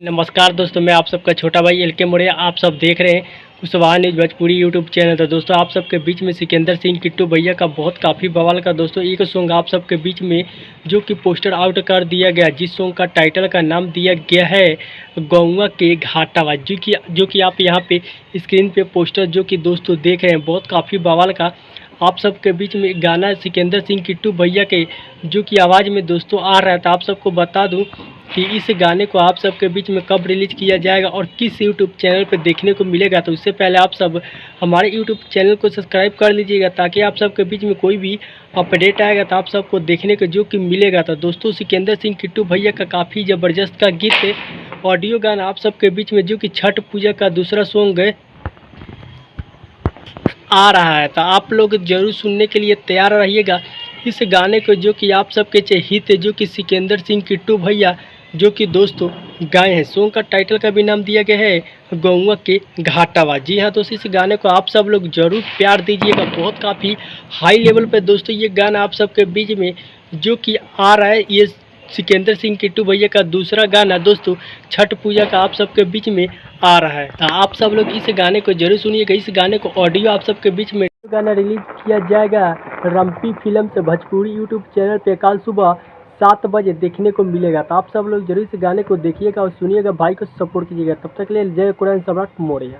नमस्कार दोस्तों, मैं आप सबका छोटा भाई एल.के. मोड़िया। आप सब देख रहे हैं Kushwaha news Bhojpuri YouTube channel. तो दोस्तों, आप सबके बीच में सिकंदर सिंह किट्टू भैया का बहुत काफ़ी बवाल का दोस्तों एक सॉन्ग आप सबके बीच में जो कि पोस्टर आउट कर दिया गया, जिस सॉन्ग का टाइटल का नाम दिया गया है गौवा के घाटावा, जो कि आप यहाँ पे स्क्रीन पे पोस्टर जो कि दोस्तों देख रहे हैं, बहुत काफ़ी बवाल का आप सबके बीच में गाना सिकंदर सिंह किट्टू भैया के जो कि आवाज़ में दोस्तों आ रहा था। आप सबको बता दूं कि इस गाने को आप सबके बीच में कब रिलीज़ किया जाएगा और किस यूट्यूब चैनल पर देखने को मिलेगा। तो उससे पहले आप सब हमारे यूट्यूब चैनल को सब्सक्राइब कर लीजिएगा, ताकि आप सबके बीच में कोई भी अपडेट आएगा तो आप सबको देखने को जो कि मिलेगा। तो दोस्तों, सिकंदर सिंह किट्टू भैया का काफ़ी ज़बरदस्त का गीत है, ऑडियो गाना आप सबके बीच में जो कि छठ पूजा का दूसरा सॉन्ग है आ रहा है। तो आप लोग जरूर सुनने के लिए तैयार रहिएगा इस गाने को, जो कि आप सबके हित है, जो कि सिकंदर सिंह किट्टू भैया जो कि दोस्तों गाए हैं। सॉन्ग का टाइटल का भी नाम दिया गया है गौवा के घाटावा। जी हाँ दोस्तों, इस गाने को आप सब लोग जरूर प्यार दीजिएगा। बहुत काफ़ी हाई लेवल पे दोस्तों ये गाना आप सबके बीच में जो कि आ रहा है। ये सिकंदर सिंह किट्टू भैया का दूसरा गाना दोस्तों छठ पूजा का आप सबके बीच में आ रहा है। तो आप सब लोग इस गाने को जरूर सुनिएगा। इस गाने को ऑडियो आप सबके बीच में गाना रिलीज किया जाएगा रम्पी फिल्म से भोजपुरी यूट्यूब चैनल पे कल सुबह 7 बजे देखने को मिलेगा। तो आप सब लोग जरूर इस गाने को देखिएगा और सुनिएगा, भाई को सपोर्ट कीजिएगा। तब तक के लिए जय कुरान सम्राट मौर्य।